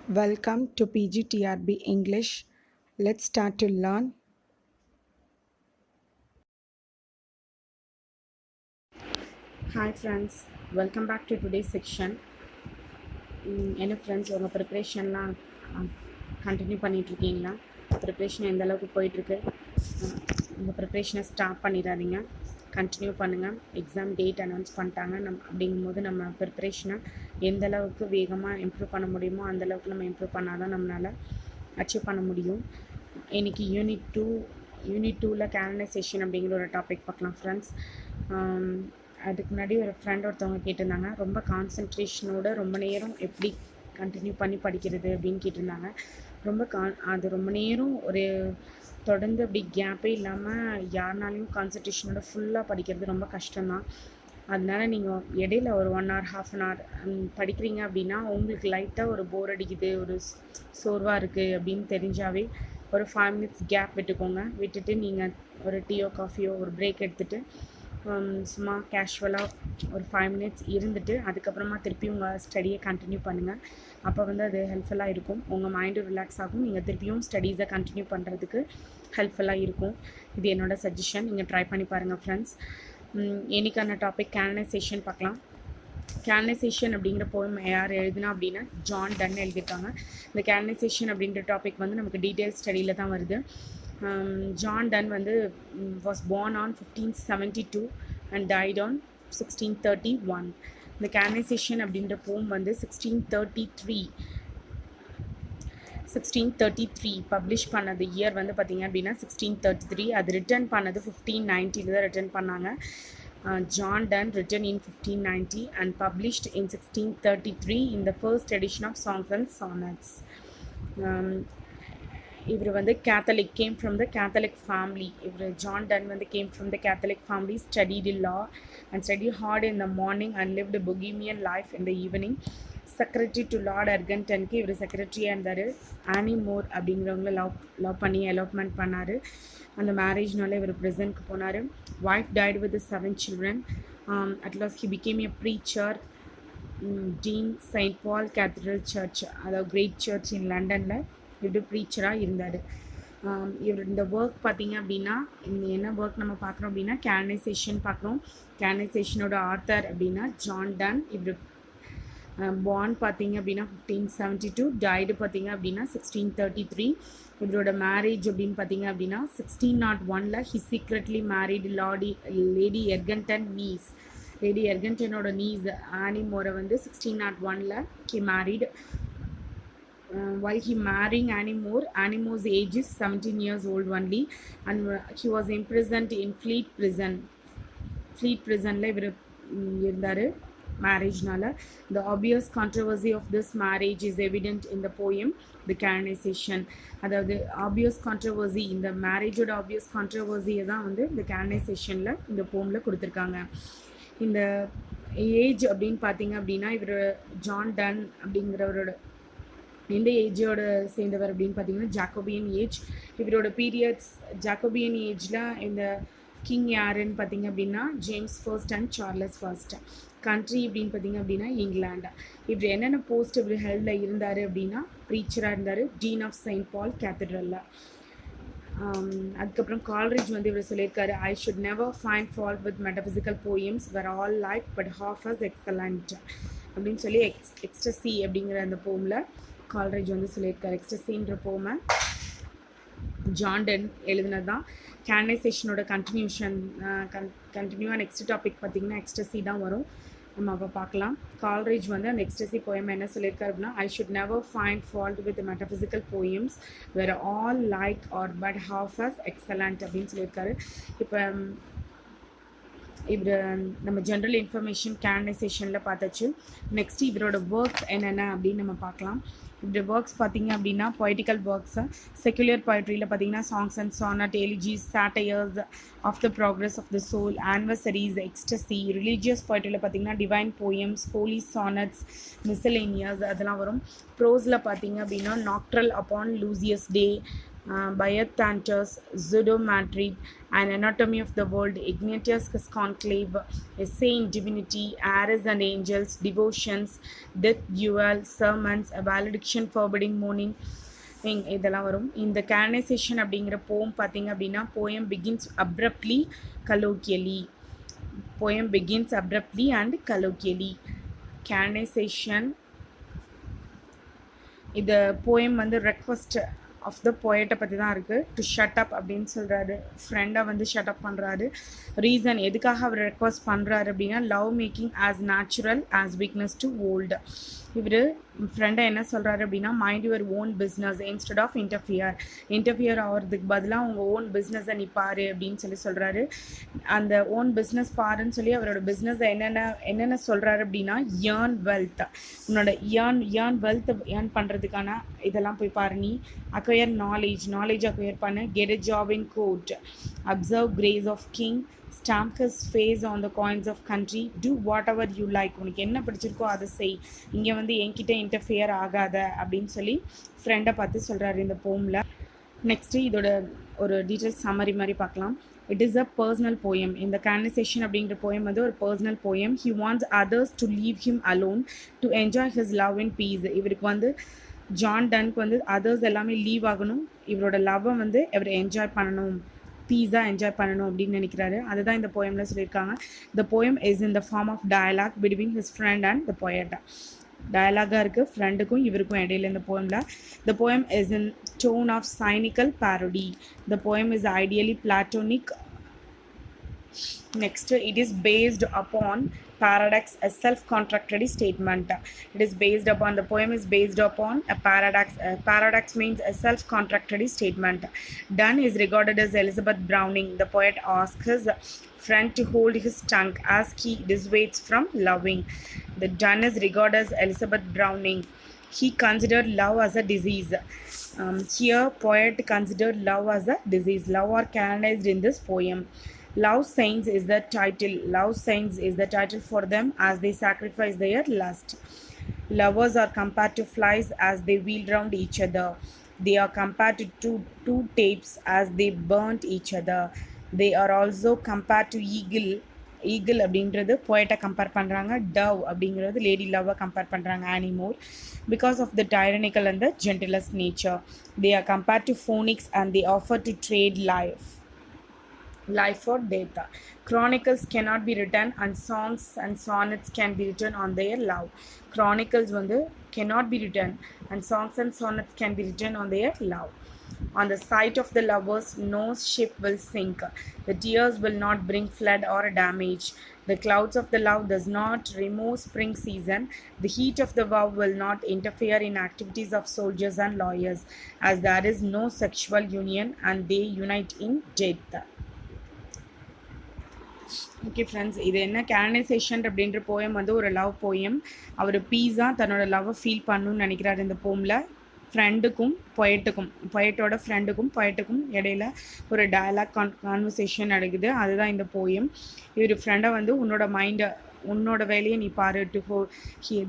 Welcome to PGTRB English. Let's start to learn. Hi friends, welcome back to today's section. என்ன friends உங்கள் ப்ரிப்ரேஷன்லாம் continue பண்ணிகிட்ருக்கீங்களா? Preparation எந்த அளவுக்கு போயிட்டுருக்கு? உங்கள் ப்ரிப்ரேஷனை ஸ்டாப் பண்ணிடாதீங்க, கண்டினியூ பண்ணுங்கள். எக்ஸாம் டேட் அனௌன்ஸ் பண்ணிட்டாங்க. அப்படிங்கும்போது நம்ம ப்ரிப்ரேஷனை எந்த அளவுக்கு வேகமாக இம்ப்ரூவ் பண்ண முடியுமோ அந்தளவுக்கு நம்ம இம்ப்ரூவ் பண்ணால் தான் நம்மளால் அச்சீவ் பண்ண முடியும். இன்றைக்கி யூனிட் டூவில் கேனலைசேஷன் அப்படிங்கிற ஒரு டாபிக் பார்க்கலாம் ஃப்ரெண்ட்ஸ். அதுக்கு முன்னாடி ஒரு ஃப்ரெண்ட் ஒருத்தவங்க கேட்டிருந்தாங்க, ரொம்ப கான்சன்ட்ரேஷனோட ரொம்ப நேரம் எப்படி கண்டினியூ பண்ணி படிக்கிறது அப்படின்னு கேட்டிருந்தாங்க. அது ரொம்ப நேரம் ஒரு தொடர்ந்து அப்படி கேப்பே இல்லாமல் யாருனாலையும் கான்சன்ட்ரேஷனோட ஃபுல்லாக படிக்கிறது ரொம்ப கஷ்டம்தான். அதனால நீங்கள் இடையில ஒரு 1 hour 1/2 hour படிக்கிறீங்க அப்படின்னா உங்களுக்கு லைட்டாக ஒரு போர் அடிக்குது, ஒரு சோர்வாக இருக்குது அப்படின்னு தெரிஞ்சாவே ஒரு 5 minutes கேப் விட்டுட்டு நீங்கள் ஒரு டீயோ காஃபியோ ஒரு பிரேக் எடுத்துகிட்டு சும்மா கேஷுவலாக ஒரு 5 minutes இருந்துட்டு அதுக்கப்புறமா திருப்பி உங்கள் ஸ்டடியை கண்டினியூ பண்ணுங்கள். அப்போ அது ஹெல்ப்ஃபுல்லாக இருக்கும். உங்கள் மைண்டும் ரிலாக்ஸ் ஆகும். நீங்கள் திருப்பியும் ஸ்டடீஸை கண்டினியூ பண்ணுறதுக்கு ஹெல்ப்ஃபுல்லாக இருக்கும். இது என்னோடய சஜஷன். நீங்கள் ட்ரை பண்ணி பாருங்கள் ஃப்ரெண்ட்ஸ். இன்னைக்கான டாபிக் கேனலைசேஷன் பார்க்கலாம். கேனலைசேஷன் அப்படிங்கிற போயம் யார் எழுதுனா அப்படின்னா ஜான் டன் எழுதியிருக்காங்க. இந்த கேனலைசேஷன் அப்படின்ற டாபிக் நமக்கு டீட்டெயில் ஸ்டடியில் தான் வருது. John Donne was born on 1572 and died on 1631. இந்த கேனலைசேஷன் அப்படின்ற போம் 1633 பப்ளிஷ் பண்ணது இயர் பார்த்திங்க அப்படின்னா 1633. அது ரிட்டர்ன் பண்ணது 1590 தான் ரிட்டர்ன் பண்ணாங்க. John Donne written in 1590 and published in 1633 in the first edition of Songs and Sonnets. இவர் Catholic, came from the Catholic family. இவர் John Donne came from the Catholic family, studied law and studied hard in the morning and lived a bohemian life in the evening. Secretary to lord எர்கன்டனுக்கு இவர் செக்ரட்டரியாக இருந்தார். ஆனி மோர் அப்படிங்கிறவங்கள love பண்ணி allotment பண்ணார். அந்த மேரேஜ்னால இவர் ப்ரெசன்ட்க்கு போனார். Wife died with 7 children. At last he became a preacher, Dean St. Paul Cathedral Church, அதாவது கிரேட் சர்ச் இன் லண்டனில் இவர் ப்ரீச்சராக இருந்தார். இவர் இந்த ஒர்க் பார்த்திங்க அப்படின்னா என்ன ஒர்க் நம்ம பார்க்குறோம் அப்படின்னா கேனலைசேஷன் பார்க்குறோம். கேனலைசேஷனோட ஆத்தர் அப்படின்னா ஜான் டன். இவர் born பார்த்திங்க அப்படின்னா 1572, டைடு பார்த்திங்க அப்படின்னா 1633. இவரோட மேரேஜ் அப்படின்னு பார்த்திங்க அப்படின்னா 1601 he secretly married லேடி எர்கன்டன் நீஸ். லேடி எர்கன்டனோட நீஸ் ஆனி மோரை 1601 he married. While he marrying Annie Moore's age is 17 years old only, and he was imprisoned in Fleet prisonல இவர் இருந்தார் மேரேஜ்னால. The obvious controversy of this marriage is evident in the poem The Canonization. அதாவது obvious controversy, இந்த மேரேஜோட obvious controversy தான் இந்த கேனனைசேஷனில் இந்த போமில் கொடுத்துருக்காங்க. இந்த age அப்படின்னு பார்த்தீங்க அப்படின்னா இவர் ஜான் டன் அப்படிங்கிறவரோட எந்த ஏஜோட சேர்ந்தவர் அப்படின்னு பார்த்தீங்கன்னா ஜாக்கோபியன் ஏஜ். இவரோட பீரியட்ஸ் ஜாக்கோபியன் ஏஜில் இந்த கிங் யாருன்னு பார்த்தீங்க அப்படின்னா James first and Charles first. Country அப்படின்னு பார்த்தீங்க அப்படின்னா இங்கிலாண்டா. இவர் என்னென்ன போஸ்ட் இவர் ஹெல்டில் இருந்தார் அப்படின்னா ப்ரீச்சராக இருந்தார், டீன் ஆஃப் செயின்ட் பால் கேத்தட்ரலில். அதுக்கப்புறம் கால்ரிட்ஜ் இவர் சொல்லியிருக்காரு, I should never find fault with metaphysical poems where all like but half as excellent அப்படின்னு சொல்லி எக்ஸ்டசி அப்படிங்கிற அந்த போமில் கால்ரிட்ஜ் சொல்லியிருக்காரு. எக்ஸ்டசின்ற போமை ஜான் டன் எழுதினது தான். கேனலைசேஷனோட கண்டினியூவாக நெக்ஸ்ட் டாபிக் பார்த்திங்கன்னா எக்ஸ்டசி தான் வரும். நம்ம அப்போ பார்க்கலாம். கால்ரிட்ஜ் அந்த எக்ஸ்டசி போயம் என்ன சொல்லியிருக்காரு அப்படின்னா, I should never find fault with metaphysical poems where all like are but half as excellent அப்படின்னு சொல்லியிருக்காரு. இப்போ இவர் நம்ம ஜென்ரல் இன்ஃபர்மேஷன் கேனலைசேஷனில் பார்த்தாச்சு. நெக்ஸ்ட் இவரோட ஒர்க்ஸ் என்னென்ன அப்படின்னு நம்ம பார்க்கலாம். இப்படி ஒர்க்ஸ் பார்த்திங்க அப்படின்னா பொய்டிக்கல் ஒர்க்ஸு, செக்குலர் பொய்ட்ரியில் பார்த்திங்கன்னா songs and sonnet, elegies, satires, of the progress of the soul, anniversaries, ecstasy. Religious பொய்ட்ரியில் பார்த்திங்கன்னா divine poems, holy sonnets, miscellaneous அதெல்லாம் வரும். ப்ரோஸில் பார்த்திங்க அப்படின்னா nocturnal upon Lucy's day, Biothantus, Pseudomatrid, An Anatomy of the World, Ignatius Conclave, Essay in Divinity, Ares and Angels, Devotions, Death Duel, Sermons, A Valediction Forbidding Mourning, இதெல்லாம் வரும். இந்த canonization அப்படிங்கிற போம் பார்த்தீங்க அப்படின்னா poem begins abruptly colloquially. Poem begins abruptly and colloquially. Canonization, இது poem வந்து request of the போயட்டை பற்றி தான் இருக்குது. டு ஷட் அப் அப்படின்னு சொல்கிறாரு, ஃப்ரெண்டை வந்து ஷட் அப் பண்ணுறாரு. ரீசன் எதுக்காக அவர் ரெக்வஸ்ட் பண்ணுறாரு அப்படின்னா, love making as natural as weakness to old. இவர் ஃப்ரெண்டை என்ன சொல்கிறாரு அப்படின்னா, mind your own business instead of interfere ஆகிறதுக்கு பதிலாக உங்கள் ஓன் பிஸ்னஸை நீ பாரு அப்படின்னு சொல்கிறாரு. அந்த ஓன் பிஸ்னஸ் பாருன்னு சொல்லி அவரோட பிஸ்னஸை என்னென்ன சொல்கிறாரு அப்படின்னா, ஏர்ன் வெல்த், உன்னோட ஏர்ன் வெல்த் ஏர்ன் பண்ணுறதுக்கான இதெல்லாம் போய் பாரு. நீ acquire knowledge acquire பண்ணு. Get a job in court, observe grace of king, stamp his face on the coins of country, do whatever you like. உனக்கு என்ன பிடிச்சிருக்கோ அதை செய், இங்கே வந்து என்கிட்ட இன்டர்ஃபியர் ஆகாத அப்படின்னு சொல்லி ஃப்ரெண்டை பார்த்து சொல்கிறாரு இந்த போமில். நெக்ஸ்ட்டு இதோட ஒரு டீட்டெயில் சம்மரி மாதிரி பார்க்கலாம். It is a personal poem. இந்த canonization அப்படிங்கிற போயம் வந்து ஒரு personal poem. He wants others to leave him alone to enjoy his love in peace. இவருக்கு வந்து ஜான் டன்க்கு வந்து அதர்ஸ் எல்லாமே லீவ் ஆகணும், இவரோட லவ்வை வந்து இவர் என்ஜாய் பண்ணணும், பீஸாக என்ஜாய் பண்ணணும் அப்படின்னு நினைக்கிறாரு. அதுதான் இந்த போயமில் சொல்லியிருக்காங்க. The poem is in the form of dialogue between his friend and the poet. டயலாகாக இருக்குது ஃப்ரெண்டுக்கும் இவருக்கும் இடையில இந்த போயமில். The poem is in tone of cynical parody. The poem is ideally platonic. Next, it is based upon paradox, a self-contradictory statement. It is based upon, the poem is based upon a paradox. Paradox means a self-contradictory statement. Donne is regarded as Elizabeth Browning. The poet asks his friend to hold his tongue as he dissuades from loving. The Donne is regarded as Elizabeth Browning. He considered love as a disease. Here, poet considered love as a disease. Love are canonized in this poem. Love Saints is the title. Love Saints is the title for them as they sacrifice their lust. Lovers are compared to flies as they wheel round each other. They are compared to two tapes as they burnt each other. They are also compared to eagle. Eagle அப்படின்றது போய்ட்டை compare பண்ணுறாங்க. Dove அப்படிங்கிறது lady லவ்வை compare பண்ணுறாங்க Anne More. Because of the tyrannical and the gentleness nature. They are compare to phoenix and they offer to trade life or death. Chronicles cannot be written and songs and sonnets can be written on their love. Chronicles வந்து cannot be written and songs and sonnets can be written on their love. On the sight of the lovers, no ship will sink. The tears will not bring flood or damage. The clouds of the love does not remove spring season. The heat of the vow will not interfere in activities of soldiers and lawyers, as there is no sexual union and they unite in death. Okay friends, இது என்ன canonisation அப்படின்ற poem வந்து ஒரு love poem. அவர் பீஸாக தன்னோட லவ்வை feel பண்ணணும்னு நினைக்கிறாரு இந்த போமில். ஃப்ரெண்டுக்கும் பொயட்டோட ஃப்ரெண்டுக்கும் இடையில ஒரு டயலாக் கான்வர்சேஷன் நடக்குது. அதுதான் இந்த போயம். இவர் ஃப்ரெண்டை வந்து உன்னோட வேலையை நீ பாரு.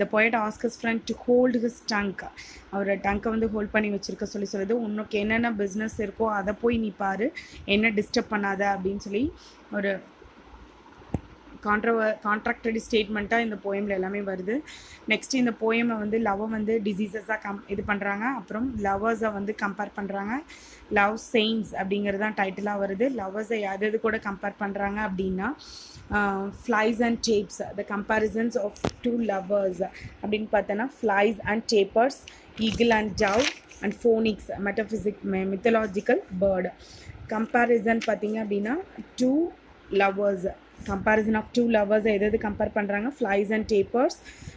The poet ask his friend to hold his tongue. அவரோட டங்கை வந்து ஹோல்ட் பண்ணி வச்சுருக்க சொல்லுது. உனக்கு என்னென்ன பிஸ்னஸ் இருக்கோ அதை போய் நீ பாரு, என்ன டிஸ்டர்ப் பண்ணாத அப்படின்னு சொல்லி ஒரு கான்ட்ராக்டரி ஸ்டேட்மெண்ட்டாக இந்த போயமில் எல்லாமே வருது. நெக்ஸ்ட் இந்த போயமை வந்து லவ்வை வந்து டிசீசஸாக இது பண்ணுறாங்க. அப்புறம் லவ்வர்ஸை வந்து கம்பேர் பண்ணுறாங்க. லவ் செயின்ஸ் அப்படிங்கிறது தான் டைட்டிலாக வருது. லவ்வர்ஸை எது கூட கம்பேர் பண்ணுறாங்க அப்படின்னா, flies and tapers, the comparisons of two lovers அப்படின்னு பார்த்தோன்னா, flies and tapers, eagle and dove and phoenix, mythological bird. Comparison பார்த்தீங்க அப்படின்னா two lovers, comparison of two lovers எது கம்பேர் பண்ணுறாங்க, ஃப்ளைஸ் அண்ட் டேப்பர்ஸ்.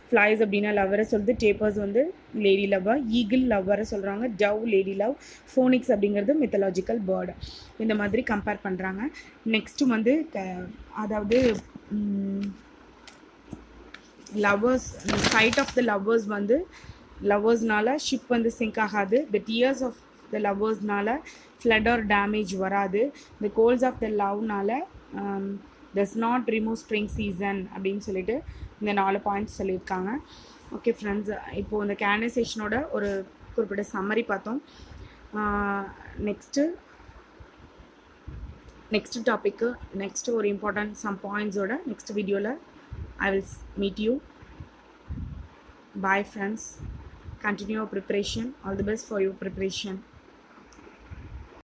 ஃப்ளைஸ் அப்படின்னா லவ்வரை சொல்லுது, டேப்பர்ஸ் வந்து லேடி லவ்வர், ஈகிள் லவ்வரை சொல்கிறாங்க, டவ் லேடி லவ், ஃபோனிக்ஸ் அப்படிங்கிறது மித்தலாஜிக்கல் பேர்டு. இந்த மாதிரி கம்பேர் பண்ணுறாங்க. நெக்ஸ்ட்டு வந்து அதாவது lovers, sight of the lovers வந்து லவ்வர்ஸ்னால ஷிப் வந்து சிங்க் ஆகாது. த டியர்ஸ் ஆஃப் த லவ்வர்ஸ்னால ஃப்ளட் ஆர் டேமேஜ் வராது. த கோல்ஸ் ஆஃப் த லவ்னால does not remove spring season அப்படின்னு சொல்லிட்டு இந்த 4 பாயிண்ட்ஸ் சொல்லியிருக்காங்க. ஓகே ஃப்ரெண்ட்ஸ், இப்போது இந்த கேனனைசேஷனோட ஒரு குறிப்பிட்ட சம்மரி பார்த்தோம். நெக்ஸ்ட் டாப்பிக்கு நெக்ஸ்ட் ஒரு இம்பார்ட்டன்ட் சம் பாயிண்ட்ஸோட நெக்ஸ்ட் வீடியோவில் I will meet you. Bye friends. Continue your preparation. All the best for your preparation.